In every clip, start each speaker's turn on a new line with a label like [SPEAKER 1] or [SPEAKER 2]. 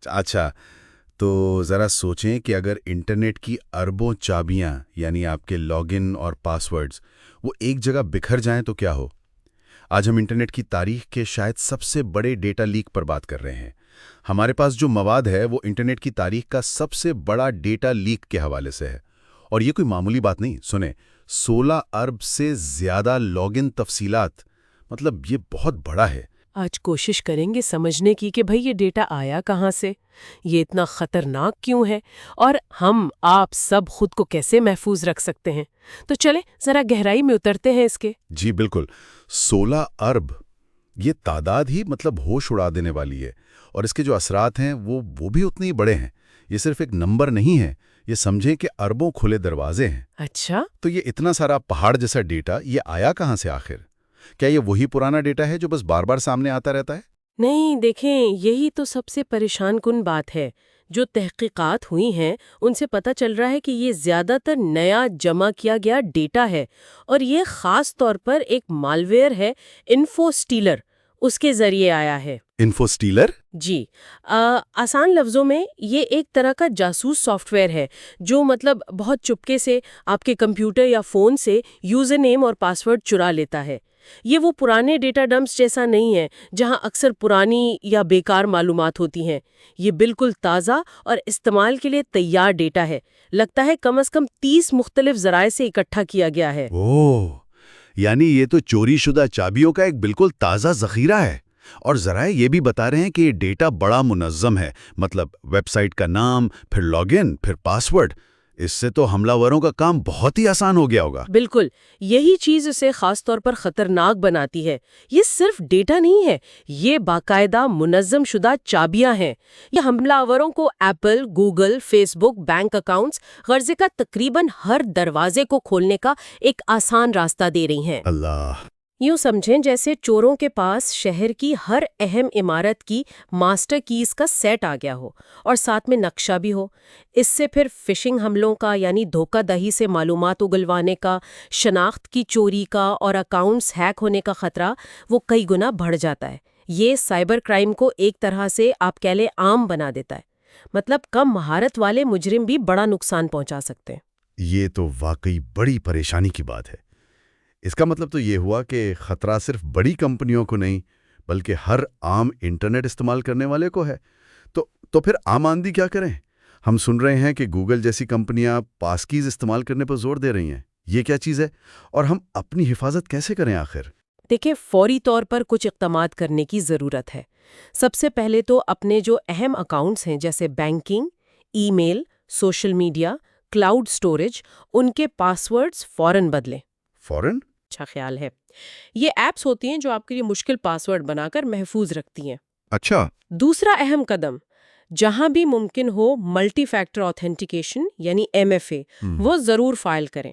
[SPEAKER 1] اچھا، تو ذرا سوچیں کہ اگر انٹرنیٹ کی اربوں چابیاں یعنی آپ کے لاگ ان اور پاسورڈز وہ ایک جگہ بکھر جائیں تو کیا ہو؟ آج ہم انٹرنیٹ کی تاریخ کے شاید سب سے بڑے ڈیٹا لیک پر بات کر رہے ہیں۔ ہمارے پاس جو مواد ہے وہ انٹرنیٹ کی تاریخ کا سب سے بڑا ڈیٹا لیک کے حوالے سے ہے، اور یہ کوئی معمولی بات نہیں۔ سنیں، 16 ارب سے زیادہ لاگ ان تفصیلات، مطلب یہ بہت بڑا ہے۔
[SPEAKER 2] آج کوشش کریں گے سمجھنے کی کہ بھئی یہ ڈیٹا آیا کہاں سے، یہ اتنا خطرناک کیوں ہے، اور ہم آپ سب خود کو کیسے محفوظ رکھ سکتے ہیں۔ تو چلیں ذرا گہرائی میں اترتے ہیں اس کے۔
[SPEAKER 1] جی بالکل، 16 ارب، یہ تعداد ہی مطلب ہوش اڑا دینے والی ہے، اور اس کے جو اثرات ہیں وہ بھی اتنے ہی بڑے ہیں۔ یہ صرف ایک نمبر نہیں ہے، یہ سمجھیں کہ اربوں کھلے دروازے ہیں۔
[SPEAKER 2] اچھا،
[SPEAKER 1] تو یہ اتنا سارا پہاڑ جیسا ڈیٹا یہ آیا کہاں سے آخر؟ کیا یہ وہی پرانا ڈیٹا ہے جو بس بار بار سامنے آتا رہتا ہے؟
[SPEAKER 2] نہیں دیکھیں، یہی تو سب سے پریشان کن بات ہے۔ جو تحقیقات ہوئی ہیں ان سے پتہ چل رہا ہے کہ یہ زیادہ تر نیا جمع کیا گیا ڈیٹا ہے، اور یہ خاص طور پر ایک مالویئر ہے، انفو سٹیلر، اس کے ذریعے آیا ہے۔
[SPEAKER 1] Info stellar?
[SPEAKER 2] جی، آسان لفظوں میں یہ ایک طرح کا جاسوس سافٹ ویئر ہے جو مطلب بہت چپکے سے آپ کے کمپیوٹر یا فون سے یوزر نیم اور پاسورڈ چرا لیتا ہے۔ یہ وہ پرانے ڈیٹا ڈمپس جیسا نہیں ہے جہاں اکثر پرانی یا بیکار معلومات ہوتی ہیں۔ یہ بالکل تازہ اور استعمال کے لیے تیار ڈیٹا ہے، لگتا ہے کم از کم 30 مختلف ذرائع سے اکٹھا کیا گیا ہے۔
[SPEAKER 1] اوہ، یعنی یہ تو چوری شدہ چابیوں کا ایک بالکل تازہ ذخیرہ ہے۔ اور ذرائع یہ بھی بتا رہے ہیں کہ یہ ڈیٹا بڑا منظم ہے، مطلب ویب سائٹ کا نام، پھر لاگ ان، پھر پاسورڈ۔ اس سے تو حملہ وروں کا کام بہت ہی آسان ہو گیا ہوگا۔
[SPEAKER 2] بالکل، یہی چیز اسے خاص طور پر خطرناک بناتی ہے۔ یہ صرف ڈیٹا نہیں ہے، یہ باقاعدہ منظم شدہ چابیاں ہیں۔ یہ حملہ آوروں کو ایپل، گوگل، فیس بک، بینک اکاؤنٹس، غرضے کا تقریباً ہر دروازے کو کھولنے کا ایک آسان راستہ دے رہی ہیں۔
[SPEAKER 1] اللہ!
[SPEAKER 2] یوں سمجھیں جیسے چوروں کے پاس شہر کی ہر اہم عمارت کی ماسٹر کیز کا سیٹ آ گیا ہو، اور ساتھ میں نقشہ بھی ہو۔ اس سے پھر فشنگ حملوں کا یعنی دھوکہ دہی سے معلومات اگلوانے کا، شناخت کی چوری کا اور اکاؤنٹس ہیک ہونے کا خطرہ وہ کئی گنا بڑھ جاتا ہے۔ یہ سائبر کرائم کو ایک طرح سے آپ کہہ لیں عام بنا دیتا ہے، مطلب کم مہارت والے مجرم بھی بڑا نقصان پہنچا سکتے ہیں۔
[SPEAKER 1] یہ تو واقعی بڑی پریشانی کی بات ہے۔ اس کا مطلب تو یہ ہوا کہ خطرہ صرف بڑی کمپنیوں کو نہیں بلکہ ہر عام انٹرنیٹ استعمال کرنے والے کو ہے۔ تو پھر عام آدمی کیا کریں؟ ہم سن رہے ہیں کہ گوگل جیسی کمپنیاں پاس کیز استعمال کرنے پر زور دے رہی ہیں۔ یہ کیا چیز ہے؟ اور ہم اپنی حفاظت کیسے کریں آخر؟
[SPEAKER 2] دیکھیں، فوری طور پر کچھ اقدامات کرنے کی ضرورت ہے۔ سب سے پہلے تو اپنے جو اہم اکاؤنٹس ہیں جیسے بینکنگ، ای میل، سوشل میڈیا، کلاؤڈ سٹوریج، ان کے پاسورڈز فوراً بدلیں۔
[SPEAKER 1] فوراً؟
[SPEAKER 2] اچھا خیال ہے۔ یہ ایپس ہوتی ہیں جو آپ کے لیے مشکل پاسورڈ بنا کر محفوظ رکھتی ہیں۔
[SPEAKER 1] اچھا۔
[SPEAKER 2] دوسرا اہم قدم، جہاں بھی ممکن ہو ملٹی فیکٹر آتھینٹیکیشن یعنی MFA وہ ضرور فائل کریں۔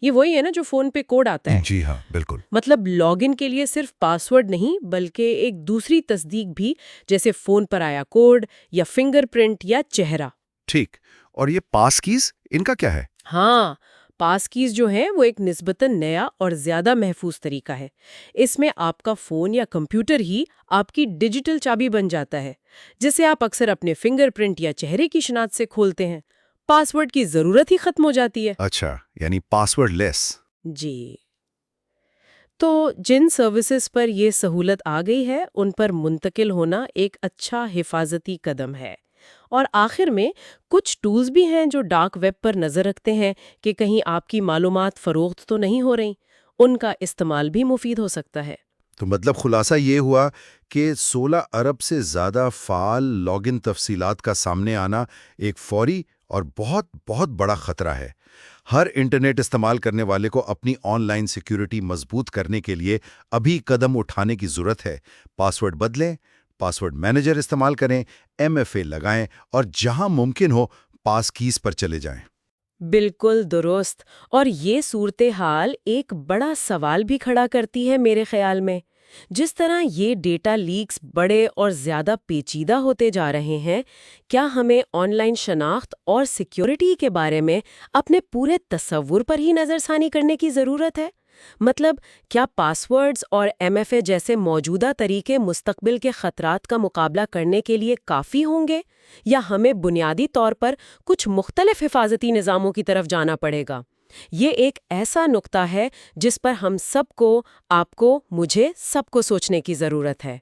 [SPEAKER 2] یہ وہی ہے نا جو فون پہ کوڈ آتا ہے۔
[SPEAKER 1] جی ہاں، بالکل۔
[SPEAKER 2] مطلب لاگ ان کے لیے صرف پاسورڈ نہیں بلکہ ایک دوسری تصدیق بھی، جیسے فون پر آیا کوڈ یا فنگر پرنٹ یا چہرہ۔
[SPEAKER 1] ٹھیک، اور یہ پاس کیز ان کا کیا ہے؟
[SPEAKER 2] ہاں، پاس کیز جو ہیں وہ ایک نسبتاً نیا اور زیادہ محفوظ طریقہ ہے۔ اس میں آپ کا فون یا کمپیوٹر ہی آپ کی ڈیجیٹل چابی بن جاتا ہے، جسے آپ اکثر اپنے فنگر پرنٹ یا چہرے کی شناخت سے کھولتے ہیں۔ پاسورڈ کی ضرورت ہی ختم ہو جاتی ہے۔
[SPEAKER 1] اچھا، یعنی پاسورڈ لیس۔
[SPEAKER 2] جی، تو جن سروسز پر یہ سہولت آ گئی ہے ان پر منتقل ہونا ایک اچھا حفاظتی قدم ہے۔ اور آخر میں کچھ ٹولز بھی ہیں جو ڈارک ویب پر نظر رکھتے ہیں کہ کہیں آپ کی معلومات فروخت تو نہیں ہو رہی۔ ان کا استعمال بھی مفید ہو سکتا ہے۔
[SPEAKER 1] تو مطلب خلاصہ یہ ہوا کہ 16 ارب سے زیادہ فعال لاگ ان تفصیلات کا سامنے آنا ایک فوری اور بہت بہت بڑا خطرہ ہے۔ ہر انٹرنیٹ استعمال کرنے والے کو اپنی آن لائن سیکیورٹی مضبوط کرنے کے لیے ابھی قدم اٹھانے کی ضرورت ہے۔ پاسورڈ بدلیں، پاسورڈ مینیجر استعمال کریں، MFA لگائیں، اور جہاں ممکن ہو پاس کیز پر چلے جائیں۔
[SPEAKER 2] بالکل درست۔ اور یہ صورتحال ایک بڑا سوال بھی کھڑا کرتی ہے میرے خیال میں۔ جس طرح یہ ڈیٹا لیکس بڑے اور زیادہ پیچیدہ ہوتے جا رہے ہیں، کیا ہمیں آن لائن شناخت اور سیکیورٹی کے بارے میں اپنے پورے تصور پر ہی نظر ثانی کرنے کی ضرورت ہے؟ مطلب کیا پاسورڈز اور ایم ایف اے جیسے موجودہ طریقے مستقبل کے خطرات کا مقابلہ کرنے کے لیے کافی ہوں گے، یا ہمیں بنیادی طور پر کچھ مختلف حفاظتی نظاموں کی طرف جانا پڑے گا؟ یہ ایک ایسا نقطہ ہے جس پر ہم سب کو، آپ کو، مجھے، سب کو سوچنے کی ضرورت ہے۔